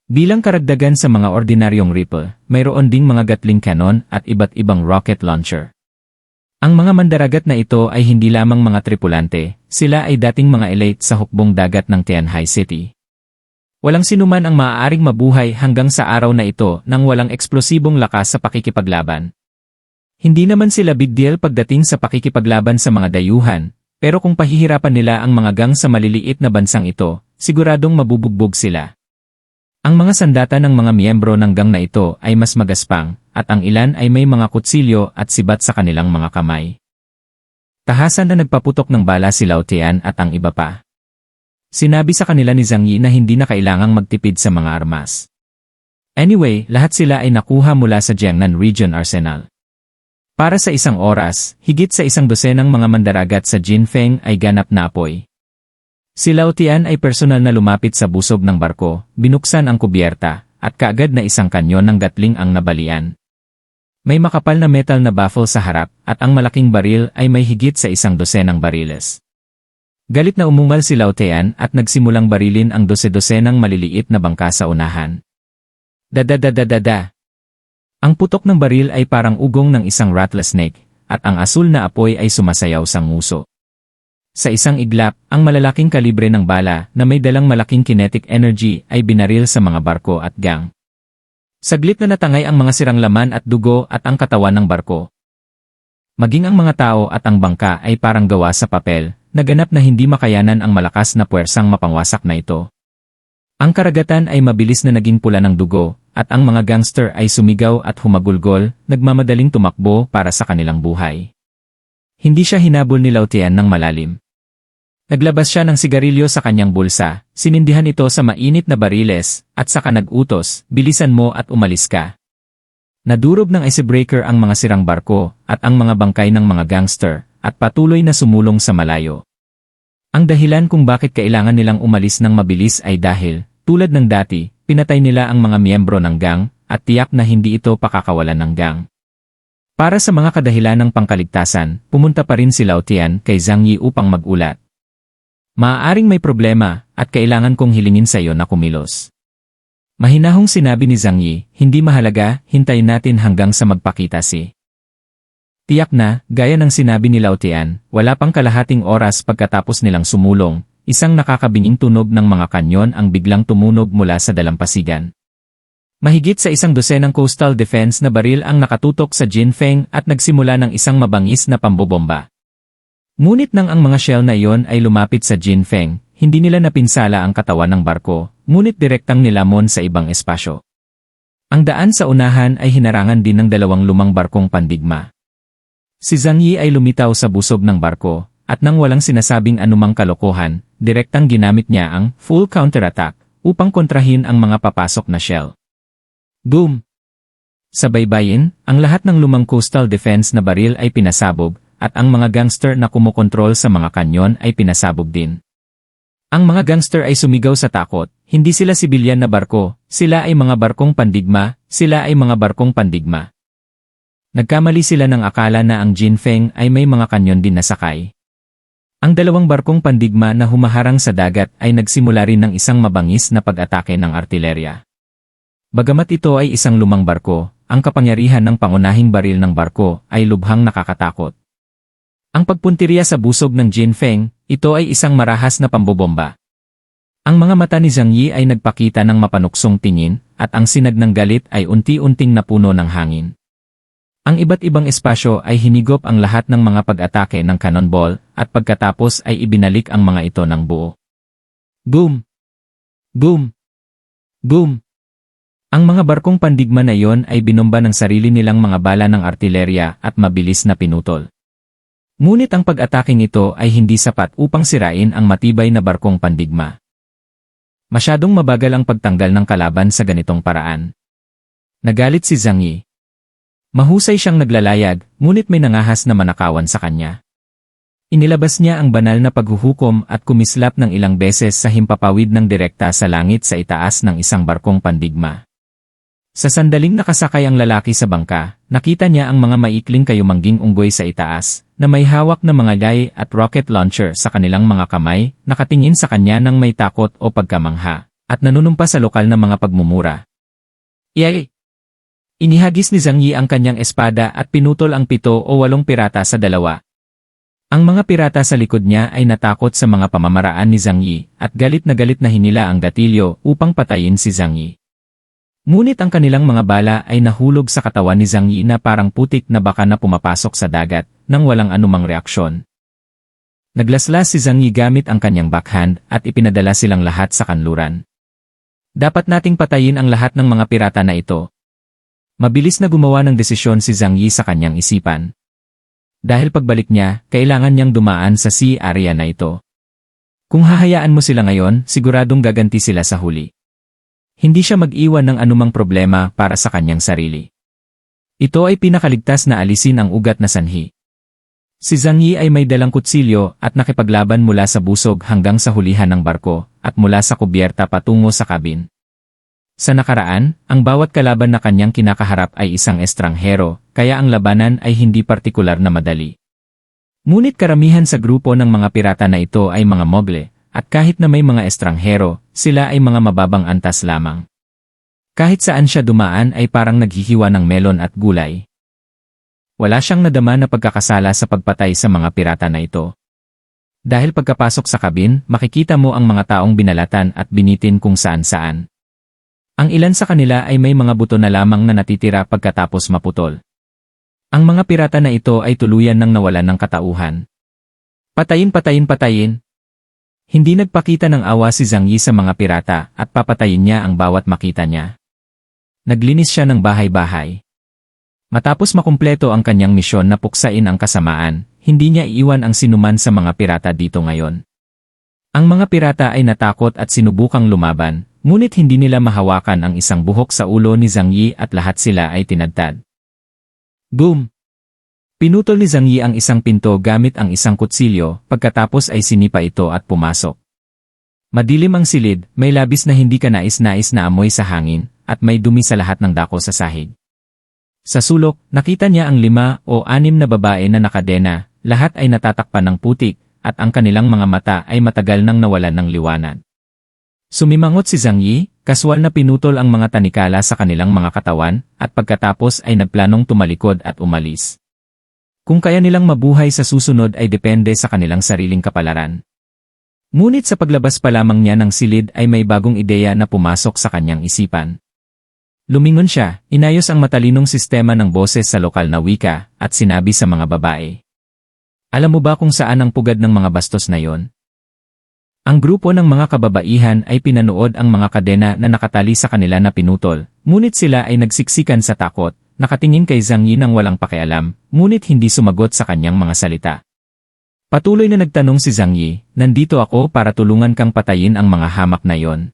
Bilang karagdagan sa mga ordinaryong rifle, mayroon ding mga Gatling cannon at iba't ibang rocket launcher. Ang mga mandaragat na ito ay hindi lamang mga tripulante, sila ay dating mga elite sa hukbong dagat ng Tianhai City. Walang sinuman ang maaaring mabuhay hanggang sa araw na ito nang walang eksplosibong lakas sa pakikipaglaban. Hindi naman sila big deal pagdating sa pakikipaglaban sa mga dayuhan, pero kung pahihirapan nila ang mga gang sa maliliit na bansang ito, siguradong mabubugbog sila. Ang mga sandata ng mga miyembro ng gang na ito ay mas magaspang, at ang ilan ay may mga kutsilyo at sibat sa kanilang mga kamay. Tahasan na nagpaputok ng bala si Lao Tian at ang iba pa. Sinabi sa kanila ni Zhang Yi na hindi na kailangang magtipid sa mga armas. Anyway, lahat sila ay nakuha mula sa Jiangnan Region Arsenal. Para sa isang oras, higit sa 100 mga mandaragat sa Jinfeng ay ganap na apoy. Si Lao Tian ay personal na lumapit sa busog ng barko, binuksan ang kubyerta, at kaagad na isang kanyon ng Gatling ang nabalian. May makapal na metal na baffle sa harap, at ang malaking baril ay may higit sa 100 bariles. Galit na umungal si Lao Tian at nagsimulang barilin ang 12 ng maliliit na bangka sa unahan. Dadadadadada. Ang putok ng baril ay parang ugong ng isang rattlesnake, at ang asul na apoy ay sumasayaw sa nguso. Sa isang iglap, ang malalaking kalibre ng bala na may dalang malaking kinetic energy ay binaril sa mga barko at gang. Saglit na natangay ang mga sirang laman at dugo at ang katawan ng barko. Maging ang mga tao at ang bangka ay parang gawa sa papel, naganap na hindi makayanan ang malakas na puwersang mapangwasak na ito. Ang karagatan ay mabilis na naging pula ng dugo, at ang mga gangster ay sumigaw at humagulgol, nagmamadaling tumakbo para sa kanilang buhay. Hindi siya hinabol ni Lao Tian ng malalim. Naglabas siya ng sigarilyo sa kanyang bulsa, sinindihan ito sa mainit na bariles, at saka nag-utos, bilisan mo at umalis ka. Nadurob ng icebreaker ang mga sirang barko, at ang mga bangkay ng mga gangster, at patuloy na sumulong sa malayo. Ang dahilan kung bakit kailangan nilang umalis ng mabilis ay dahil, tulad ng dati, pinatay nila ang mga miyembro ng gang, at tiyak na hindi ito pakakawalan ng gang. Para sa mga kadahilan ng pangkaligtasan, pumunta pa rin si Lao Tian kay Zhang Yi upang mag-ulat. Maaaring may problema, at kailangan kong hilingin sa iyo na kumilos. Mahinahong sinabi ni Zhang Yi, hindi mahalaga, hintayin natin hanggang sa magpakita si. Tiyak na, gaya ng sinabi ni Lao Tian, wala pang kalahating oras pagkatapos nilang sumulong, isang nakakabinging tunog ng mga kanyon ang biglang tumunog mula sa dalampasigan. Mahigit sa 100 coastal defense na baril ang nakatutok sa Jinfeng at nagsimula ng isang mabangis na pambobomba. Ngunit nang ang mga shell na iyon ay lumapit sa Jinfeng, hindi nila napinsala ang katawan ng barko, ngunit direktang nilamon sa ibang espasyo. Ang daan sa unahan ay hinarangan din ng 2 lumang barkong pandigma. Si Zhang Yi ay lumitaw sa busog ng barko, at nang walang sinasabing anumang kalokohan, direktang ginamit niya ang full counterattack upang kontrahin ang mga papasok na shell. Boom! Sa baybayin, ang lahat ng lumang coastal defense na baril ay pinasabog, at ang mga gangster na kumokontrol sa mga kanyon ay pinasabog din. Ang mga gangster ay sumigaw sa takot, hindi sila sibilyan na barko, sila ay mga barkong pandigma, sila ay mga barkong pandigma. Nagkamali sila ng akala na ang Jinfeng ay may mga kanyon din na sakay. Ang dalawang barkong pandigma na humaharang sa dagat ay nagsimula rin ng isang mabangis na pag-atake ng artilerya. Bagamat ito ay isang lumang barko, ang kapangyarihan ng pangunahing baril ng barko ay lubhang nakakatakot. Ang pagpuntirya sa busog ng Jinfeng, ito ay isang marahas na pambobomba. Ang mga mata ni Zhang Yi ay nagpakita ng mapanuksong tingin, at ang sinag ng galit ay unti-unting napuno ng hangin. Ang iba't ibang espasyo ay hinigop ang lahat ng mga pag-atake ng cannonball, at pagkatapos ay ibinalik ang mga ito ng buo. Boom! Boom! Boom! Ang mga barkong pandigma na iyon ay binomba ng sarili nilang mga bala ng artilerya at mabilis na pinutol. Ngunit ang pag-ataking ito ay hindi sapat upang sirain ang matibay na barkong pandigma. Masyadong mabagal ang pagtanggal ng kalaban sa ganitong paraan. Nagalit si Zhang Yi. Mahusay siyang naglalayag, ngunit may nangahas na manakawan sa kanya. Inilabas niya ang banal na paghuhukom at kumislap ng ilang beses sa himpapawid ng direkta sa langit sa itaas ng isang barkong pandigma. Sa sandaling nakasakay ang lalaki sa bangka, nakita niya ang mga maikling kayumangging unggoy sa itaas, na may hawak na mga lay at rocket launcher sa kanilang mga kamay, nakatingin sa kanya ng may takot o pagkamangha, at nanunumpa sa lokal na mga pagmumura. Iyay! Inihagis ni Zhang Yi ang kanyang espada at pinutol ang 7 o 8 pirata sa 2. Ang mga pirata sa likod niya ay natakot sa mga pamamaraan ni Zhang Yi, at galit na hinila ang gatilyo upang patayin si Zhang Yi. Ngunit ang kanilang mga bala ay nahulog sa katawan ni Zhang Yi na parang putik na baka na pumapasok sa dagat, nang walang anumang reaksyon. Naglaslas si Zhang Yi gamit ang kanyang backhand at ipinadala silang lahat sa kanluran. Dapat nating patayin ang lahat ng mga pirata na ito. Mabilis na gumawa ng desisyon si Zhang Yi sa kanyang isipan. Dahil pagbalik niya, kailangan niyang dumaan sa sea area na ito. Kung hahayaan mo sila ngayon, siguradong gaganti sila sa huli. Hindi siya mag-iwan ng anumang problema para sa kanyang sarili. Ito ay pinakaligtas na alisin ang ugat na sanhi. Si Zhang Yi ay may dalang kutsilyo at nakipaglaban mula sa busog hanggang sa hulihan ng barko at mula sa kubyerta patungo sa kabin. Sa nakaraan, ang bawat kalaban na kanyang kinakaharap ay isang estranghero, kaya ang labanan ay hindi partikular na madali. Ngunit karamihan sa grupo ng mga pirata na ito ay mga mogle, at kahit na may mga estranghero, sila ay mga mababang antas lamang. Kahit saan siya dumaan ay parang naghihiwa ng melon at gulay. Wala siyang nadama na pagkakasala sa pagpatay sa mga pirata na ito. Dahil pagkapasok sa kabin, makikita mo ang mga taong binalatan at binitin kung saan-saan. Ang ilan sa kanila ay may mga buto na lamang na natitira pagkatapos maputol. Ang mga pirata na ito ay tuluyan ng nawalan ng katauhan. Patayin, patayin, patayin! Hindi nagpakita ng awa si Zhang Yi sa mga pirata at papatayin niya ang bawat makita niya. Naglinis siya ng bahay-bahay. Matapos makumpleto ang kanyang misyon na puksain ang kasamaan, hindi niya iiwan ang sinuman sa mga pirata dito ngayon. Ang mga pirata ay natakot at sinubukang lumaban, ngunit hindi nila mahawakan ang isang buhok sa ulo ni Zhang Yi at lahat sila ay tinadtad. Boom! Pinutol ni Zhang Yi ang isang pinto gamit ang isang kutsilyo, pagkatapos ay sinipa ito at pumasok. Madilim ang silid, may labis na hindi kanais-nais na amoy sa hangin, at may dumi sa lahat ng dako sa sahig. Sa sulok, nakita niya ang 5 o 6 na babae na nakadena, lahat ay natatakpan ng putik, at ang kanilang mga mata ay matagal nang nawalan ng liwanag. Sumimangot si Zhang Yi, kaswal na pinutol ang mga tanikala sa kanilang mga katawan, at pagkatapos ay nagplanong tumalikod at umalis. Kung kaya nilang mabuhay sa susunod ay depende sa kanilang sariling kapalaran. Ngunit sa paglabas pa lamang niya ng silid ay may bagong ideya na pumasok sa kanyang isipan. Lumingon siya, inayos ang matalinong sistema ng boses sa lokal na wika, at sinabi sa mga babae. Alam mo ba kung saan ang pugad ng mga bastos na yon? Ang grupo ng mga kababaihan ay pinanood ang mga kadena na nakatali sa kanila na pinutol, ngunit sila ay nagsiksikan sa takot. Nakatingin kay Zhang Yi nang walang pakialam, ngunit hindi sumagot sa kanyang mga salita. Patuloy na nagtanong si Zhang Yi, nandito ako para tulungan kang patayin ang mga hamak na yon.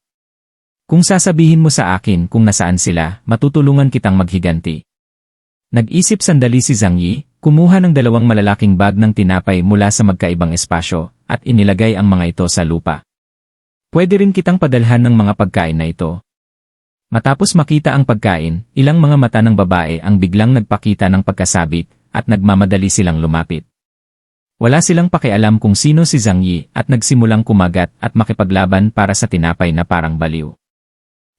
Kung sasabihin mo sa akin kung nasaan sila, matutulungan kitang maghiganti. Nag-isip sandali si Zhang Yi, kumuha ng dalawang malalaking bag ng tinapay mula sa magkaibang espasyo, at inilagay ang mga ito sa lupa. Pwede rin kitang padalhan ng mga pagkain na ito. Matapos makita ang pagkain, ilang mga mata ng babae ang biglang nagpakita ng pagkasabit, at nagmamadali silang lumapit. Wala silang pakialam kung sino si Zhang Yi at nagsimulang kumagat at makipaglaban para sa tinapay na parang baliw.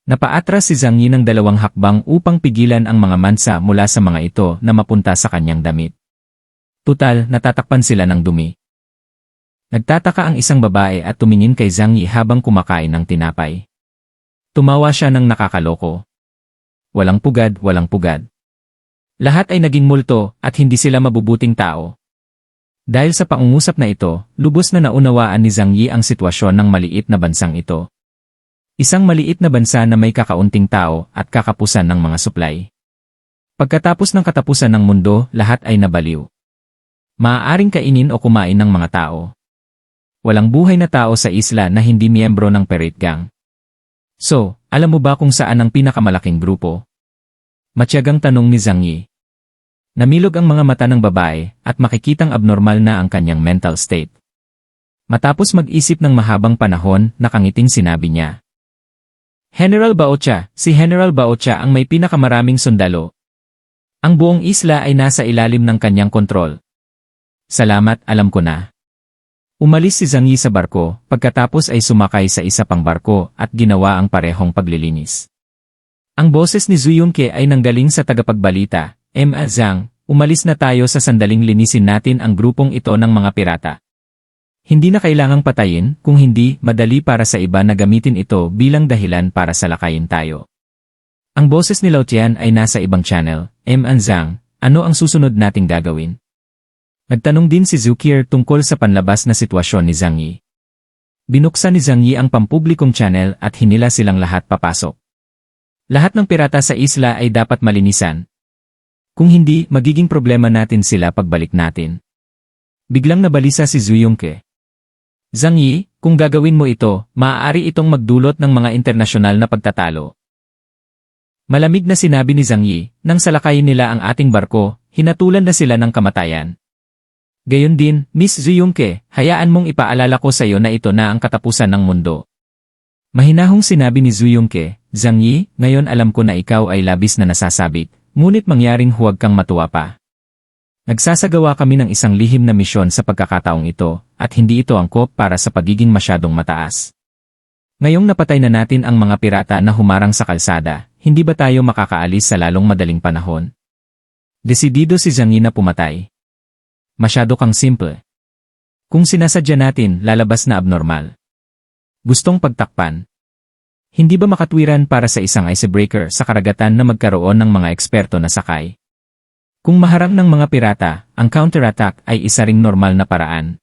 Napaatras si Zhang Yi ng 2 hakbang upang pigilan ang mga mansa mula sa mga ito na mapunta sa kanyang damit. Tutal, natatakpan sila ng dumi. Nagtataka ang isang babae at tumingin kay Zhang Yi habang kumakain ng tinapay. Tumawa siya ng nakakaloko. Walang pugad, walang pugad. Lahat ay naging multo at hindi sila mabubuting tao. Dahil sa pangungusap na ito, lubos na naunawaan ni Zhang Yi ang sitwasyon ng maliit na bansang ito. Isang maliit na bansa na may kakaunting tao at kakapusan ng mga supply. Pagkatapos ng katapusan ng mundo, lahat ay nabaliw. Maaaring kainin o kumain ng mga tao. Walang buhay na tao sa isla na hindi miyembro ng Pirate Gang. So, alam mo ba kung saan ang pinakamalaking grupo? Matyagang tanong ni Zhang Yi. Namilog ang mga mata ng babae at makikitang abnormal na ang kanyang mental state. Matapos mag-isip ng mahabang panahon, nakangiting sinabi niya. General Baocha, si General Baocha ang may pinakamaraming sundalo. Ang buong isla ay nasa ilalim ng kanyang kontrol. Salamat, alam ko na. Umalis si Zhang Yi sa barko, pagkatapos ay sumakay sa isa pang barko at ginawa ang parehong paglilinis. Ang boses ni Zhu Yunke ay nanggaling sa tagapagbalita, Zhang, umalis na tayo sa sandaling linisin natin ang grupong ito ng mga pirata. Hindi na kailangang patayin, kung hindi, madali para sa iba na gamitin ito bilang dahilan para salakayin tayo. Ang boses ni Lao Tian ay nasa ibang channel, Zhang, ano ang susunod nating gagawin? Nagtanong din si Zhu Qier tungkol sa panlabas na sitwasyon ni Zhang Yi. Binuksan ni Zhang Yi ang pampublikong channel at hinila silang lahat papasok. Lahat ng pirata sa isla ay dapat malinisan. Kung hindi, magiging problema natin sila pagbalik natin. Biglang nabalisa si Zhu Yunke. Zhang Yi, kung gagawin mo ito, maaari itong magdulot ng mga internasyonal na pagtatalo. Malamig na sinabi ni Zhang Yi, nang salakayin nila ang ating barko, hinatulan na sila ng kamatayan. Gayon din, Miss Zhu Yunke, hayaan mong ipaalala ko sa iyo na ito na ang katapusan ng mundo. Mahinahong sinabi ni Zhu Yunke, Zhang Yi, ngayon alam ko na ikaw ay labis na nasasabik, ngunit mangyaring huwag kang matuwa pa. Nagsasagawa kami ng isang lihim na misyon sa pagkakataong ito, at hindi ito angkop para sa pagiging masyadong mataas. Ngayong napatay na natin ang mga pirata na humarang sa kalsada, hindi ba tayo makakaalis sa lalong madaling panahon? Desidido si Zhang Yi na pumatay. Masyado kang simple. Kung sinasadya natin, lalabas na abnormal. Gustong pagtakpan. Hindi ba makatwiran para sa isang icebreaker sa karagatan na magkaroon ng mga eksperto na sakay? Kung maharang ng mga pirata, ang counterattack ay isa ring normal na paraan.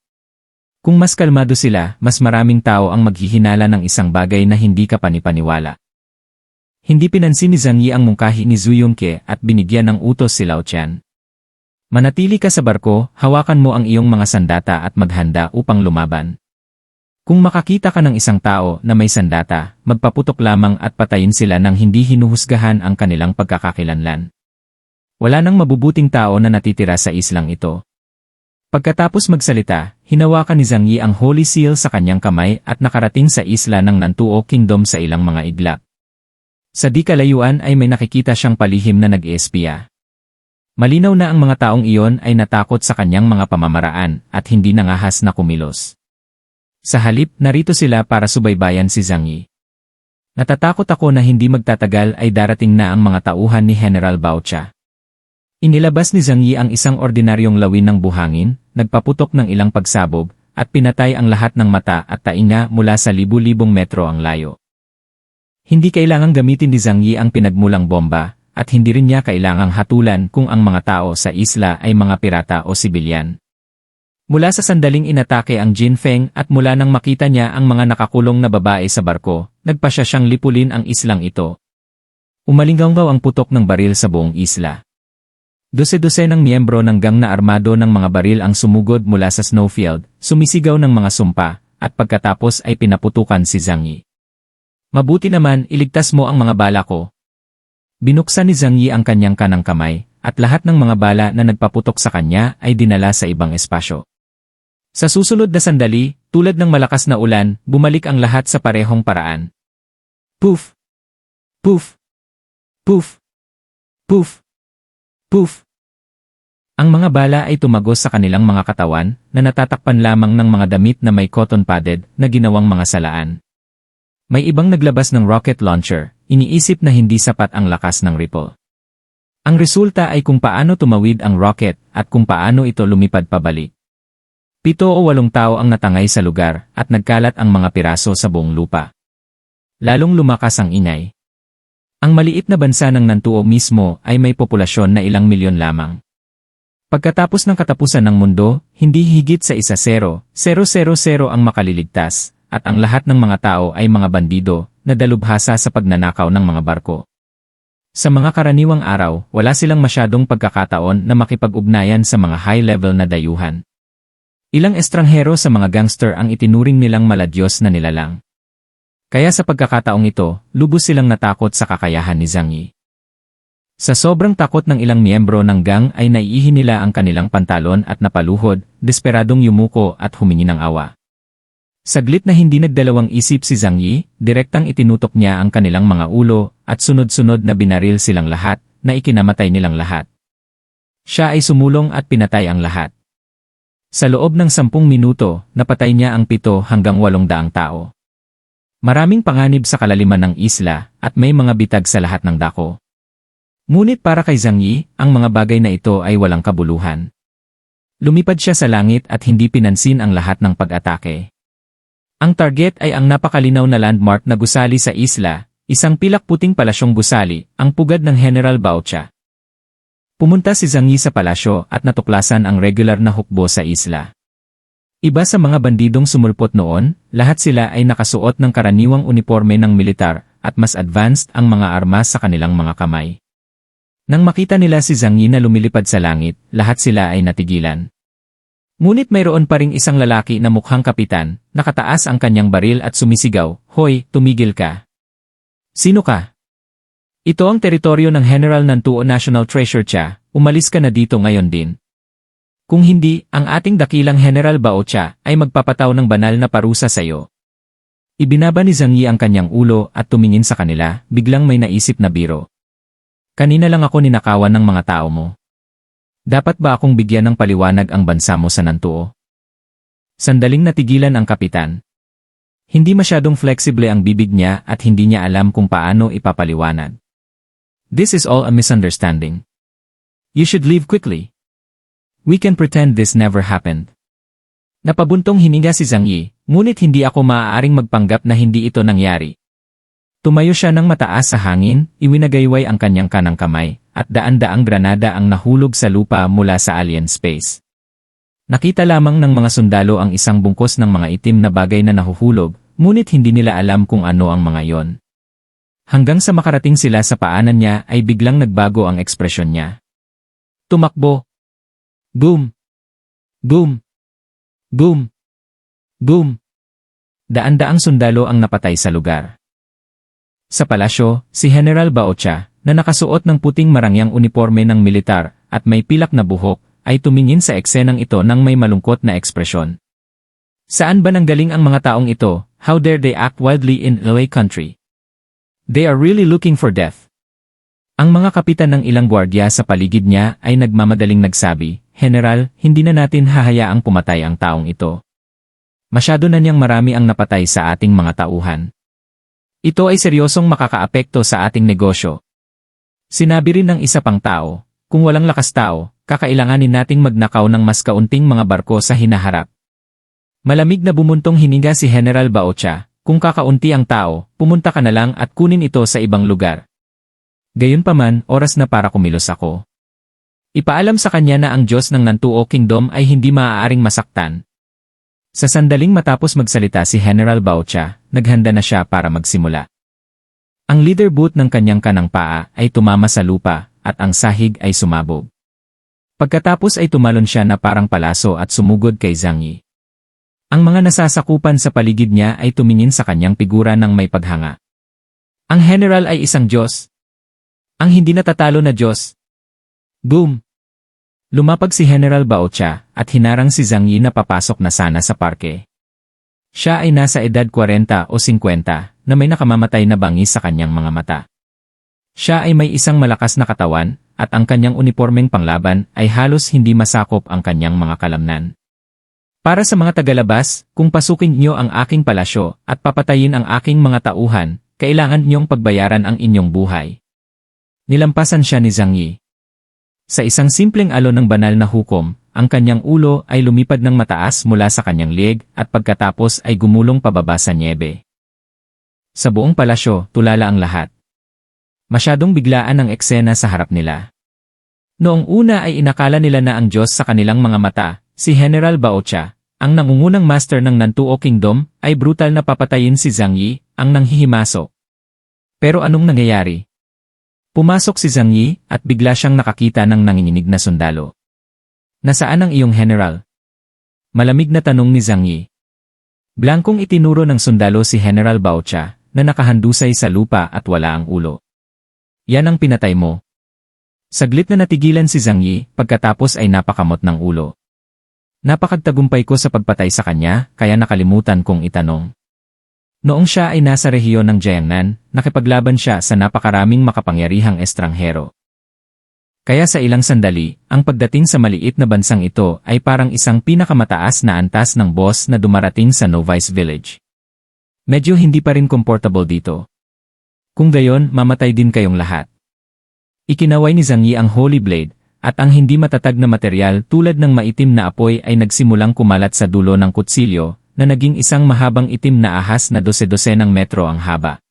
Kung mas kalmado sila, mas maraming tao ang maghihinala ng isang bagay na hindi ka panipaniwala. Hindi pinansin ni Zhang Yi ang mungkahi ni Zhu Yunke at binigyan ng utos si Lao Tian. Manatili ka sa barko, hawakan mo ang iyong mga sandata at maghanda upang lumaban. Kung makakita ka ng isang tao na may sandata, magpaputok lamang at patayin sila nang hindi hinuhusgahan ang kanilang pagkakakilanlan. Wala nang mabubuting tao na natitira sa islang ito. Pagkatapos magsalita, hinawakan ni Zhang Yi ang Holy Seal sa kanyang kamay at nakarating sa isla ng Nantuo Kingdom sa ilang mga iglap. Sa di kalayuan ay may nakikita siyang palihim na nag-espiya. Malinaw na ang mga taong iyon ay natakot sa kanyang mga pamamaraan at hindi nangahas na kumilos. Sa halip, narito sila para subaybayan si Zhang Yi. Natatakot ako na hindi magtatagal ay darating na ang mga tauhan ni General Baocha. Inilabas ni Zhang Yi ang isang ordinaryong lawin ng buhangin, nagpaputok ng ilang pagsabog, at pinatay ang lahat ng mata at tainga mula sa libu-libong metro ang layo. Hindi kailangang gamitin ni Zhang Yi ang pinagmulang bomba, at hindi rin niya kailangang hatulan kung ang mga tao sa isla ay mga pirata o sibilyan. Mula sa sandaling inatake ang Jin Feng at mula nang makita niya ang mga nakakulong na babae sa barko, nagpasya siyang lipulin ang islang ito. Umalinggaw ang putok ng baril sa buong isla. Dose-dosenang miyembro ng gang na armado ng mga baril ang sumugod mula sa snowfield, sumisigaw ng mga sumpa, at pagkatapos ay pinaputukan si Zhang Yi. Mabuti naman, iligtas mo ang mga bala ko. Binuksan ni Zhang Yi ang kanyang kanang kamay, at lahat ng mga bala na nagpaputok sa kanya ay dinala sa ibang espasyo. Sa susunod na sandali, tulad ng malakas na ulan, bumalik ang lahat sa parehong paraan. Poof! Poof! Poof! Poof! Poof! Ang mga bala ay tumagos sa kanilang mga katawan na natatakpan lamang ng mga damit na may cotton padded na ginawang mga salaan. May ibang naglabas ng rocket launcher, iniisip na hindi sapat ang lakas ng ripple. Ang resulta ay kung paano tumawid ang rocket at kung paano ito lumipad pabalik. 7 o 8 tao ang natangay sa lugar at nagkalat ang mga piraso sa buong lupa. Lalong lumakas ang ingay. Ang maliit na bansa ng Nantuo mismo ay may populasyon na ilang milyon lamang. Pagkatapos ng katapusan ng mundo, hindi higit sa 1,000,000 ang makaliligtas, at ang lahat ng mga tao ay mga bandido na dalubhasa sa pagnanakaw ng mga barko. Sa mga karaniwang araw, wala silang masyadong pagkakataon na makipag-ugnayan sa mga high-level na dayuhan. Ilang estranghero sa mga gangster ang itinuring nilang maladyos na nilalang. Kaya sa pagkakataong ito, lubos silang natakot sa kakayahan ni Zhang Yi. Sa sobrang takot ng ilang miyembro ng gang ay naiihi nila ang kanilang pantalon at napaluhod, desperadong yumuko at humingi ng awa. Saglit na hindi nagdalawang isip si Zhang Yi, direktang itinutok niya ang kanilang mga ulo at sunod-sunod na binaril silang lahat na ikinamatay nilang lahat. Siya ay sumulong at pinatay ang lahat. Sa loob ng 10 minuto, napatay niya ang 7 hanggang 800 tao. Maraming panganib sa kalaliman ng isla at may mga bitag sa lahat ng dako. Ngunit para kay Zhang Yi, ang mga bagay na ito ay walang kabuluhan. Lumipad siya sa langit at hindi pinansin ang lahat ng pag-atake. Ang target ay ang napakalinaw na landmark na gusali sa isla, isang pilak puting palasyong gusali, ang pugad ng General Baocha. Pumunta si Zhang Yi sa palasyo at natuklasan ang regular na hukbo sa isla. Iba sa mga bandidong sumulpot noon, lahat sila ay nakasuot ng karaniwang uniforme ng militar at mas advanced ang mga armas sa kanilang mga kamay. Nang makita nila si Zhang Yi na lumilipad sa langit, lahat sila ay natigilan. Ngunit mayroon pa ring isang lalaki na mukhang kapitan, nakataas ang kanyang baril at sumisigaw, "Hoy, tumigil ka! Sino ka? Ito ang teritoryo ng General Nantuo National Treasure Cha, umalis ka na dito ngayon din. Kung hindi, ang ating dakilang General Baocha ay magpapataw ng banal na parusa sa iyo." Ibinaba ni Zhang Yi ang kanyang ulo at tumingin sa kanila, biglang may naisip na biro. "Kanina lang ako ninakawan ng mga tao mo. Dapat ba akong bigyan ng paliwanag ang bansa mo sa Nantuo?" Sandaling natigilan ang kapitan. Hindi masyadong flexible ang bibig niya at hindi niya alam kung paano ipapaliwanag. "This is all a misunderstanding. You should leave quickly. We can pretend this never happened." Napabuntong hininga si Zhang Yi, ngunit hindi ako maaaring magpanggap na hindi ito nangyari. Tumayo siya ng mataas sa hangin, iwinagayway ang kanyang kanang kamay, at daan-daang granada ang nahulog sa lupa mula sa alien space. Nakita lamang ng mga sundalo ang isang bungkos ng mga itim na bagay na nahuhulog, ngunit hindi nila alam kung ano ang mga yon. Hanggang sa makarating sila sa paanan niya ay biglang nagbago ang ekspresyon niya. Tumakbo. Boom! Boom! Boom! Boom! Daan-daang sundalo ang napatay sa lugar. Sa palasyo, si General Baocha, na nakasuot ng puting marangyang uniforme ng militar at may pilak na buhok, ay tumingin sa eksenang ito ng may malungkot na ekspresyon. Saan ba nanggaling ang mga taong ito? How dare they act wildly in LA country? They are really looking for death. Ang mga kapitan ng ilang gwardiya sa paligid niya ay nagmamadaling nagsabi, "General, hindi na natin hahayaang pumatay ang taong ito. Masyado na niyang marami ang napatay sa ating mga tauhan. Ito ay seryosong makakaapekto sa ating negosyo." Sinabi rin ng isa pang tao, "Kung walang lakas tao, kakailanganin nating magnakaw ng mas kaunting mga barko sa hinaharap." Malamig na bumuntong hininga si General Baocha, "Kung kakaunti ang tao, pumunta ka na lang at kunin ito sa ibang lugar. Gayunpaman, oras na para kumilos ako. Ipaalam sa kanya na ang Diyos ng Nantuo Kingdom ay hindi maaaring masaktan." Sa sandaling matapos magsalita si General Baocha, naghanda na siya para magsimula. Ang leader boot ng kanyang kanang paa ay tumama sa lupa at ang sahig ay sumabog. Pagkatapos ay tumalon siya na parang palaso at sumugod kay Zhang Yi. Ang mga nasasakupan sa paligid niya ay tumingin sa kanyang figura ng may paghanga. Ang general ay isang Diyos. Ang hindi natatalo na Diyos. Boom! Lumapag si General Baocha at hinarang si Zhang Yi na papasok na sana sa parke. Siya ay nasa edad 40 o 50 na may nakamamatay na bangis sa kanyang mga mata. Siya ay may isang malakas na katawan at ang kanyang unipormeng panglaban ay halos hindi masakop ang kanyang mga kalamnan. Para sa mga tagalabas, kung pasukin niyo ang aking palasyo at papatayin ang aking mga tauhan, kailangan niyong pagbayaran ang inyong buhay. Nilampasan siya ni Zhang Yi. Sa isang simpleng alon ng banal na hukom, ang kanyang ulo ay lumipad ng mataas mula sa kanyang leeg at pagkatapos ay gumulong pababa sa nyebe. Sa buong palasyo, tulala ang lahat. Masyadong biglaan ang eksena sa harap nila. Noong una ay inakala nila na ang Diyos sa kanilang mga mata, si General Baocha, ang nangungunang master ng Nantuo Kingdom, ay brutal na papatayin si Zhang Yi, ang nanghihimasok. Pero anong nangyayari? Pumasok si Zhang Yi at bigla siyang nakakita ng nanginginig na sundalo. Nasaan ang iyong general? Malamig na tanong ni Zhang Yi. Blankong itinuro ng sundalo si General Baocha na nakahandusay sa lupa at wala ang ulo. Yan ang pinatay mo. Saglit na natigilan si Zhang Yi pagkatapos ay napakamot ng ulo. Napakagtagumpay ko sa pagpatay sa kanya kaya nakalimutan kong itanong. Noong siya ay nasa rehiyon ng Jiangnan, nakipaglaban siya sa napakaraming makapangyarihang estranghero. Kaya sa ilang sandali, ang pagdating sa maliit na bansang ito ay parang isang pinakamataas na antas ng boss na dumarating sa Novice Village. Medyo hindi pa rin comfortable dito. Kung gayon, mamatay din kayong lahat. Ikinaway ni Zhang Yi ang Holy Blade, at ang hindi matatag na material tulad ng maitim na apoy ay nagsimulang kumalat sa dulo ng kutsilyo, na naging isang mahabang itim na ahas na 12 ng metro ang haba.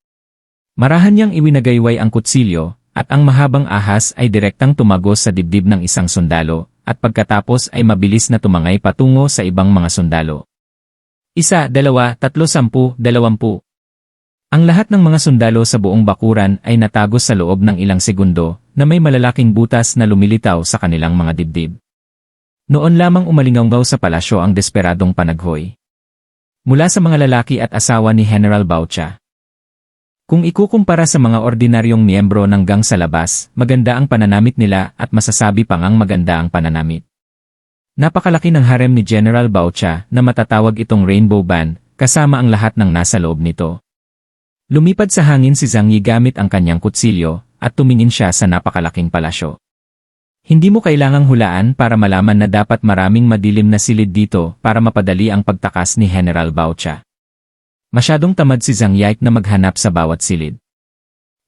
Marahan niyang iwinagayway ang kutsilyo, at ang mahabang ahas ay direktang tumagos sa dibdib ng isang sundalo, at pagkatapos ay mabilis na tumangay patungo sa ibang mga sundalo. 1, 2, 3, 10, 20. Ang lahat ng mga sundalo sa buong bakuran ay natagos sa loob ng ilang segundo, na may malalaking butas na lumilitaw sa kanilang mga dibdib. Noon lamang umalinganggaw sa palasyo ang desperadong panaghoy. Mula sa mga lalaki at asawa ni General Baocha. Kung ikukumpara sa mga ordinaryong miyembro ng gang sa labas, maganda ang pananamit nila at masasabi pang ang maganda ang pananamit. Napakalaki ng harem ni General Baocha na matatawag itong Rainbow Band, kasama ang lahat ng nasa loob nito. Lumipad sa hangin si Zhang Yi gamit ang kanyang kutsilyo at tumingin siya sa napakalaking palasyo. Hindi mo kailangang hulaan para malaman na dapat maraming madilim na silid dito para mapadali ang pagtakas ni General Baocha. Masyadong tamad si Zhang Yi na maghanap sa bawat silid.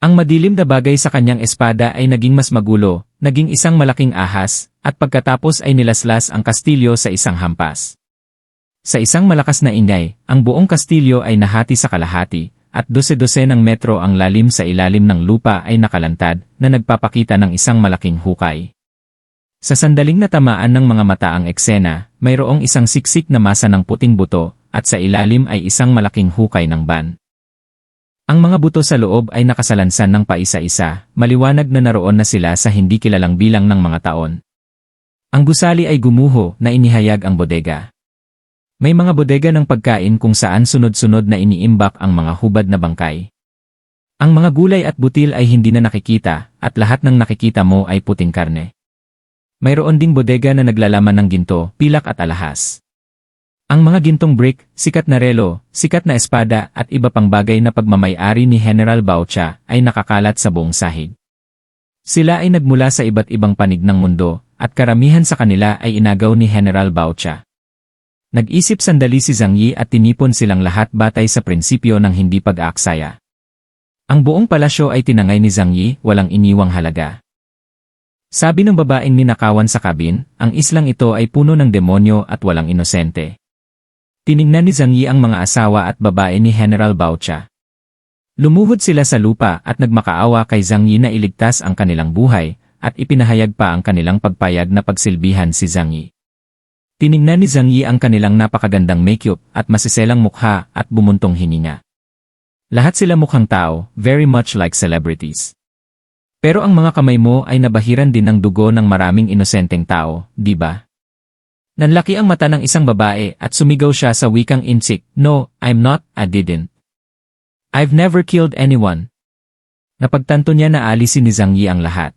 Ang madilim na bagay sa kanyang espada ay naging mas magulo, naging isang malaking ahas, at pagkatapos ay nilaslas ang kastilyo sa isang hampas. Sa isang malakas na ingay, ang buong kastilyo ay nahati sa kalahati, at 12 ng metro ang lalim sa ilalim ng lupa ay nakalantad na nagpapakita ng isang malaking hukay. Sa sandaling natamaan ng mga mata ang eksena, mayroong isang siksik na masa ng puting buto, at sa ilalim ay isang malaking hukay ng ban. Ang mga buto sa loob ay nakasalansan ng paisa-isa, maliwanag na naroon na sila sa hindi kilalang bilang ng mga taon. Ang gusali ay gumuho na inihayag ang bodega. May mga bodega ng pagkain kung saan sunod-sunod na iniimbak ang mga hubad na bangkay. Ang mga gulay at butil ay hindi na nakikita, at lahat ng nakikita mo ay puting karne. Mayroon ding bodega na naglalaman ng ginto, pilak at alahas. Ang mga gintong brick, sikat na relo, sikat na espada at iba pang bagay na pagmamay-ari ni General Baocha ay nakakalat sa buong sahig. Sila ay nagmula sa iba't ibang panig ng mundo, at karamihan sa kanila ay inagaw ni General Baocha. Nag-isip sandali si Zhang Yi at tinipon silang lahat batay sa prinsipyo ng hindi pag-aaksaya. Ang buong palasyo ay tinangay ni Zhang Yi, walang iniwang halaga. Sabi ng babaeng ninakawan sa kabin, ang islang ito ay puno ng demonyo at walang inosente. Tiningnan ni Zhang Yi ang mga asawa at babae ni General Baocha. Lumuhod sila sa lupa at nagmakaawa kay Zhang Yi na iligtas ang kanilang buhay, at ipinahayag pa ang kanilang pagpayag na pagsilbihan si Zhang Yi. Tiningnan ni Zhang Yi ang kanilang napakagandang makeup at masiselang mukha at bumuntong hininga. Lahat sila mukhang tao, very much like celebrities. Pero ang mga kamay mo ay nabahiran din ng dugo ng maraming inosenteng tao, di ba? Nanlaki ang mata ng isang babae at sumigaw siya sa wikang Insik, "No, I'm not, I didn't. I've never killed anyone." Napagtanto niya na alisin ni Zhang Yi ang lahat.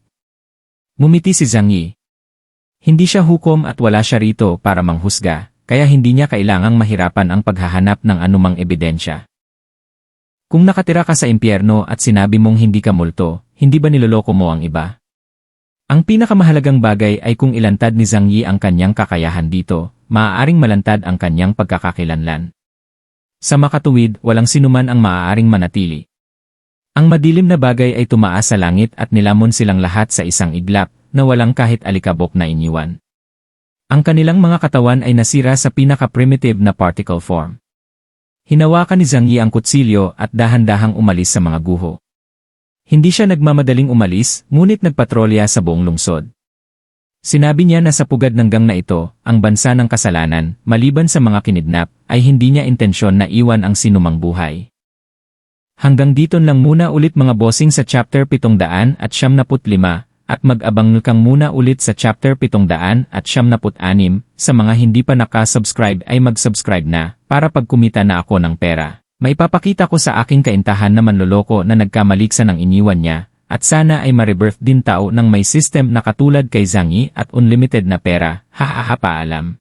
Ngumiti si Zhang Yi. Hindi siya hukom at wala siya rito para manghusga, kaya hindi niya kailangang mahirapan ang paghahanap ng anumang ebidensya. Kung nakatira ka sa impyerno at sinabi mong hindi ka multo, hindi ba niloloko mo ang iba? Ang pinakamahalagang bagay ay kung ilantad ni Zhang Yi ang kanyang kakayahan dito, maaaring malantad ang kanyang pagkakakilanlan. Sa makatuwid, walang sinuman ang maaaring manatili. Ang madilim na bagay ay tumaas sa langit at nilamon silang lahat sa isang iglap, na walang kahit alikabok na iniwan. Ang kanilang mga katawan ay nasira sa pinaka-primitive na particle form. Hinawakan ni Zhang Yi ang kutsilyo at dahan-dahang umalis sa mga guho. Hindi siya nagmamadaling umalis, ngunit nagpatrolya sa buong lungsod. Sinabi niya na sa pugad ng gang na ito, ang bansa ng kasalanan, maliban sa mga kinidnap, ay hindi niya intensyon na iwan ang sinumang buhay. Hanggang dito lang muna ulit mga bossing sa chapter 775, at mag-abang kang muna ulit sa chapter 776, sa mga hindi pa nakasubscribe ay mag-subscribe na, para pag kumita na ako ng pera. Maipapakita ko sa aking kaintahan na manloloko na nagkamaliksa ng iniwan niya, at sana ay ma-rebirth din tao ng may system na katulad kay Zhang Yi at unlimited na pera, paalam.